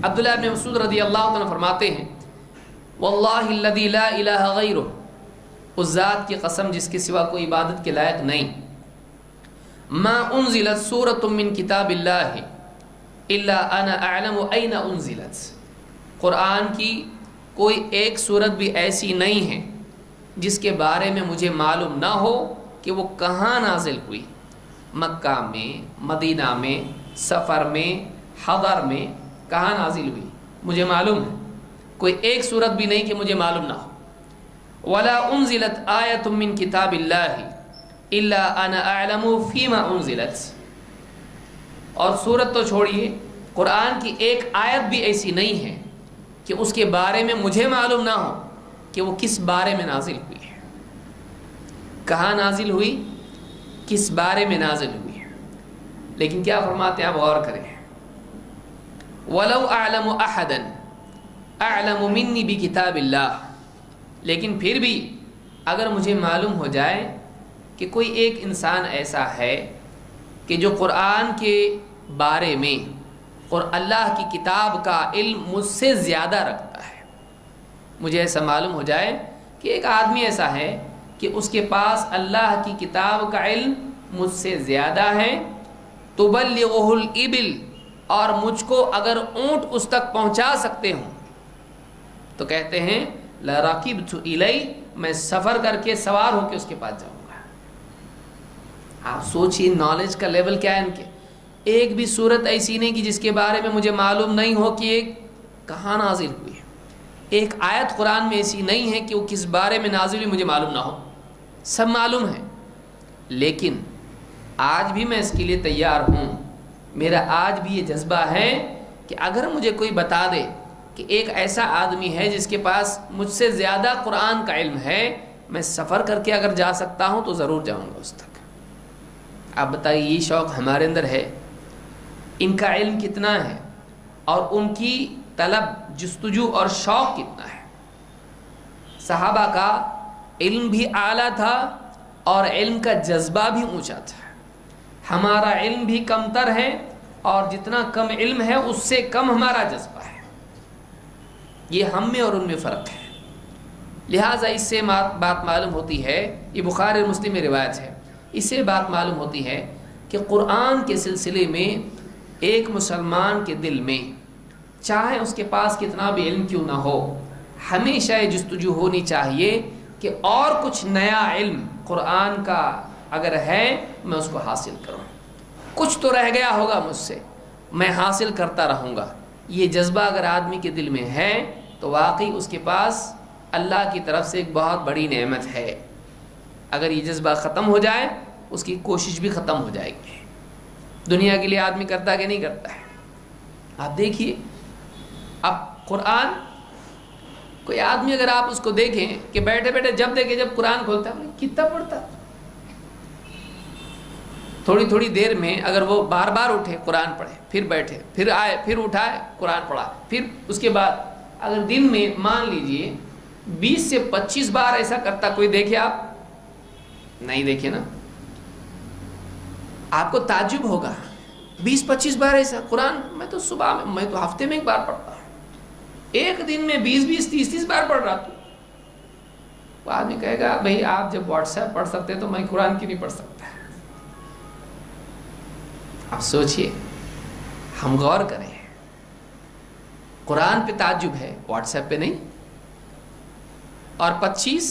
عبداللہ ابن مسعود رضی اللہ عنہ فرماتے ہیں واللہ الذی لا الہ غیرہ، اس ذات کی قسم جس کے سوا کوئی عبادت کے لائق نہیں، ما انزلت سورۃ من کتاب اللہ الا انا اعلم این انزلت، قرآن کی کوئی ایک صورت بھی ایسی نہیں ہے جس کے بارے میں مجھے معلوم نہ ہو کہ وہ کہاں نازل ہوئی، مکہ میں، مدینہ میں، سفر میں، حضر میں، کہاں نازل ہوئی مجھے معلوم ہے، کوئی ایک صورت بھی نہیں کہ مجھے معلوم نہ ہو۔ ولا انزلت آیۃ من کتاب اللہ الا انا اعلم فیما انزلت، اور صورت تو چھوڑیے، قرآن کی ایک آیت بھی ایسی نہیں ہے کہ اس کے بارے میں مجھے معلوم نہ ہو کہ وہ کس بارے میں نازل ہوئی ہے، کہاں نازل ہوئی، کس بارے میں نازل ہوئی ہے۔ لیکن کیا فرماتے ہیں، آپ غور کریں، وَلَوْ أَعْلَمُ أَحَدًا أَعْلَمُ مِنِّي بِكِتَابِ اللَّهِ، لیکن پھر بھی اگر مجھے معلوم ہو جائے کہ کوئی ایک انسان ایسا ہے کہ جو قرآن کے بارے میں اور اللہ کی کتاب کا علم مجھ سے زیادہ رکھتا ہے، مجھے ایسا معلوم ہو جائے کہ ایک آدمی ایسا ہے کہ اس کے پاس اللہ کی کتاب کا علم مجھ سے زیادہ ہے، تبلغہ الابل، اور مجھ کو اگر اونٹ اس تک پہنچا سکتے ہوں تو کہتے ہیں لرکبت الی، میں سفر کر کے سوار ہو کے اس کے پاس جاؤں گا۔ آپ سوچئے نالج کا لیول کیا ہے ان کے، ایک بھی صورت ایسی نہیں کہ جس کے بارے میں مجھے معلوم نہیں ہو کہ یہ کہاں نازل ہوئی ہے، ایک آیت قرآن میں ایسی نہیں ہے کہ وہ کس بارے میں نازل ہوئی مجھے معلوم نہ ہو، سب معلوم ہے۔ لیکن آج بھی میں اس کے لیے تیار ہوں، میرا آج بھی یہ جذبہ ہے کہ اگر مجھے کوئی بتا دے کہ ایک ایسا آدمی ہے جس کے پاس مجھ سے زیادہ قرآن کا علم ہے، میں سفر کر کے اگر جا سکتا ہوں تو ضرور جاؤں گا اس تک۔ آپ بتائیے، یہ شوق ہمارے اندر ہے، ان کا علم کتنا ہے اور ان کی طلب، جستجو اور شوق کتنا ہے۔ صحابہ کا علم بھی اعلیٰ تھا اور علم کا جذبہ بھی اونچا تھا، ہمارا علم بھی کم تر ہے اور جتنا کم علم ہے اس سے کم ہمارا جذبہ ہے، یہ ہم میں اور ان میں فرق ہے۔ لہٰذا اس سے بات معلوم ہوتی ہے، یہ بخاری اور مسلم میں روایت ہے، اس سے بات معلوم ہوتی ہے کہ قرآن کے سلسلے میں ایک مسلمان کے دل میں، چاہے اس کے پاس کتنا بھی علم کیوں نہ ہو، ہمیشہ یہ جستجو ہونی چاہیے کہ اور کچھ نیا علم قرآن کا اگر ہے میں اس کو حاصل کروں، کچھ تو رہ گیا ہوگا مجھ سے، میں حاصل کرتا رہوں گا۔ یہ جذبہ اگر آدمی کے دل میں ہے تو واقعی اس کے پاس اللہ کی طرف سے ایک بہت بڑی نعمت ہے۔ اگر یہ جذبہ ختم ہو جائے اس کی کوشش بھی ختم ہو جائے گی۔ دنیا کے لیے آدمی کرتا کہ نہیں کرتا ہے؟ آپ دیکھیے، اب قرآن، کوئی آدمی اگر آپ اس کو دیکھیں کہ بیٹھے بیٹھے جب قرآن کھولتا ہے کتنا پڑھتا، تھوڑی تھوڑی دیر میں اگر وہ بار بار اٹھے قرآن پڑھے، پھر بیٹھے، پھر آئے، پھر اٹھائے قرآن پڑھا، پھر اس کے بعد اگر دن میں مان لیجئے 20 سے 25 بار ایسا کرتا، کوئی دیکھے؟ آپ نہیں دیکھے نا؟ آپ کو تعجب ہوگا، 20-25 بار ایسا قرآن، میں تو صبح میں تو ہفتے میں ایک بار پڑھتا ہوں، ایک دن میں 20-20 30-30 بار پڑھ رہا ہوں۔ وہ آدمی کہے گا بھائی آپ جب واٹس ایپ پڑھ سکتے تو میں قرآن کیوں نہیں پڑھ سکتا؟ آپ سوچئے، ہم غور کریں، قرآن پہ تعجب ہے، واٹس ایپ پہ نہیں۔ اور 25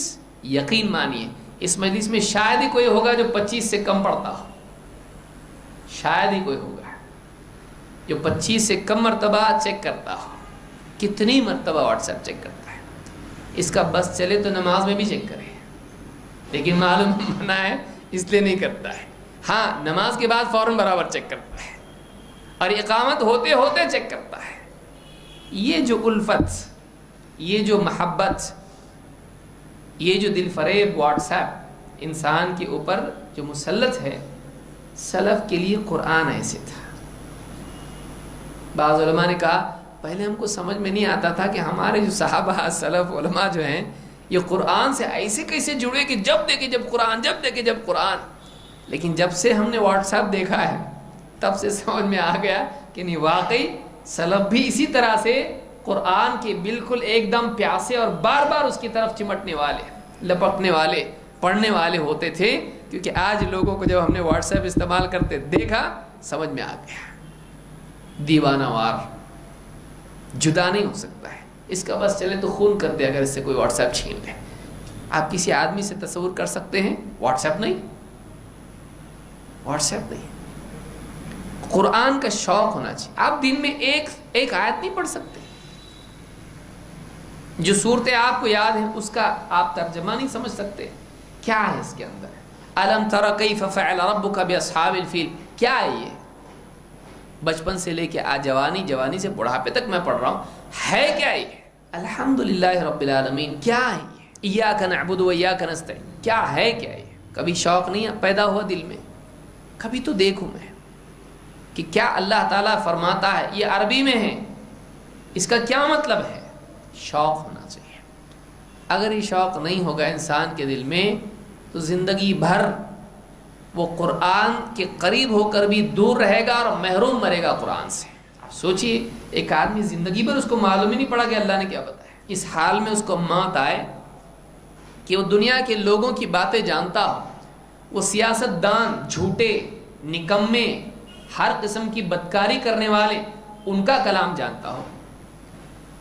یقین مانیے اس مجلس میں شاید ہی کوئی ہوگا جو 25 سے کم پڑھتا ہو، شاید ہی کوئی ہوگا جو 25 سے کم مرتبہ چیک کرتا ہو۔ کتنی مرتبہ واٹس ایپ چیک کرتا ہے؟ اس کا بس چلے تو نماز میں بھی چیک کرے، لیکن معلوم منع ہے اس لیے نہیں کرتا ہے۔ ہاں، نماز کے بعد فوراً برابر چیک کرتا ہے اور اقامت ہوتے ہوتے چیک کرتا ہے۔ یہ جو الفت، یہ جو محبت، یہ جو دل فریب واٹس ایپ انسان کے اوپر جو مسلط ہے، سلف کے لیے قرآن ایسے تھا۔ بعض علماء نے کہا پہلے ہم کو سمجھ میں نہیں آتا تھا کہ ہمارے جو صحابہ سلف علماء جو ہیں یہ قرآن سے ایسے کیسے جڑے کہ جب دیکھے جب قرآن، جب دیکھے جب قرآن، لیکن جب سے ہم نے واٹس ایپ دیکھا ہے تب سے سمجھ میں آ گیا کہ نہیں، واقعی سلف بھی اسی طرح سے قرآن کے بالکل ایک دم پیاسے اور بار بار اس کی طرف چمٹنے والے، لپکنے والے، پڑھنے والے ہوتے تھے، کیونکہ آج لوگوں کو جب ہم نے واٹس ایپ استعمال کرتے دیکھا سمجھ میں آ گیا دیوانہ وار، جدا نہیں ہو سکتا ہے اس کا، بس چلے تو خون کر دے اگر اس سے کوئی واٹس ایپ چھین لے۔ آپ کسی آدمی سے تصور کر سکتے ہیں واٹس ایپ نہیں، واٹس ایپ نہیں، قرآن کا شوق ہونا چاہیے۔ آپ دن میں ایک آیت نہیں پڑھ سکتے، جو صورتیں آپ کو یاد ہیں اس کا آپ ترجمہ نہیں سمجھ سکتے، کیا ہے اس کے اندر؟ الم تر کیف فعل ربک باصحاب الفیل، کیا ہے یہ؟ بچپن سے لے کے آج جوانی، جوانی سے بڑھاپے تک میں پڑھ رہا ہوں، ہے کیا یہ؟ الحمدللہ رب العالمین، کیا ہے یہ؟ ایاک نعبد و ایاک نستعین، کیا ہے کیا یہ؟ کبھی شوق نہیں پیدا ہوا دل میں؟ کبھی تو دیکھوں میں کہ کیا اللہ تعالیٰ فرماتا ہے، یہ عربی میں ہے، اس کا کیا مطلب ہے؟ شوق ہونا چاہیے۔ اگر یہ شوق نہیں ہوگا انسان کے دل میں تو زندگی بھر وہ قرآن کے قریب ہو کر بھی دور رہے گا اور محروم مرے گا قرآن سے۔ آپ سوچئے ایک آدمی زندگی بھر اس کو معلوم ہی نہیں پڑا کہ اللہ نے کیا بتایا، اس حال میں اس کو موت آئے کہ وہ دنیا کے لوگوں کی باتیں جانتا ہو، وہ سیاست دان، جھوٹے، نکمے، ہر قسم کی بدکاری کرنے والے، ان کا کلام جانتا ہو،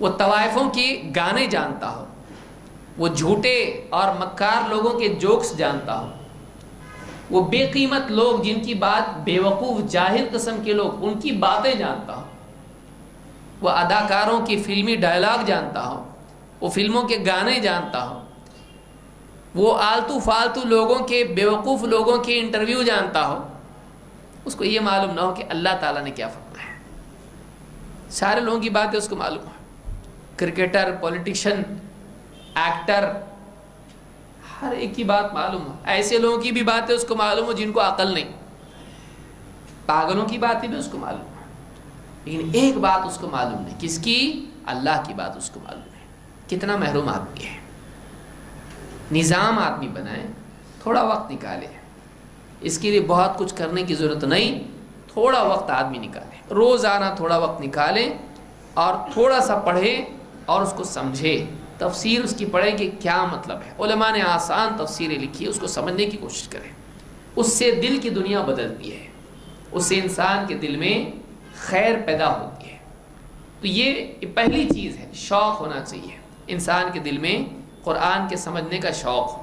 وہ طوائفوں کے گانے جانتا ہو، وہ جھوٹے اور مکار لوگوں کے جوکس جانتا ہو، وہ بے قیمت لوگ جن کی بات بے وقوف جاہل قسم کے لوگ ان کی باتیں جانتا ہو، وہ اداکاروں کی فلمی ڈائلاگ جانتا ہو، وہ فلموں کے گانے جانتا ہو، وہ آلتو فالتو لوگوں کے، بے وقوف لوگوں کے انٹرویو جانتا ہو، اس کو یہ معلوم نہ ہو کہ اللہ تعالیٰ نے کیا فرمایا ہے۔ سارے لوگوں کی باتیں اس کو معلوم ہے، کرکٹر، پولیٹیشین، ایکٹر، ہر ایک کی بات معلوم ہو، ایسے لوگوں کی بھی باتیں اس کو معلوم ہو جن کو عقل نہیں، پاگلوں کی باتیں بھی اس کو معلوم ہے، لیکن ایک بات اس کو معلوم نہیں، کس کی؟ اللہ کی بات اس کو معلوم ہے۔ کتنا محروم آدمی ہے۔ نظام آدمی بنائے، تھوڑا وقت نکالے، اس کے لیے بہت کچھ کرنے کی ضرورت نہیں، تھوڑا وقت آدمی نکالے، روزانہ تھوڑا وقت نکالے اور تھوڑا سا پڑھے اور اس کو سمجھے، تفسیر اس کی پڑھے کہ کیا مطلب ہے۔ علماء نے آسان تفسیریں لکھی، اس کو سمجھنے کی کوشش کریں، اس سے دل کی دنیا بدلتی ہے، اس سے انسان کے دل میں خیر پیدا ہوتی ہے۔ تو یہ پہلی چیز ہے، شوق ہونا چاہیے انسان کے دل میں، قرآن کے سمجھنے کا شوق ہو۔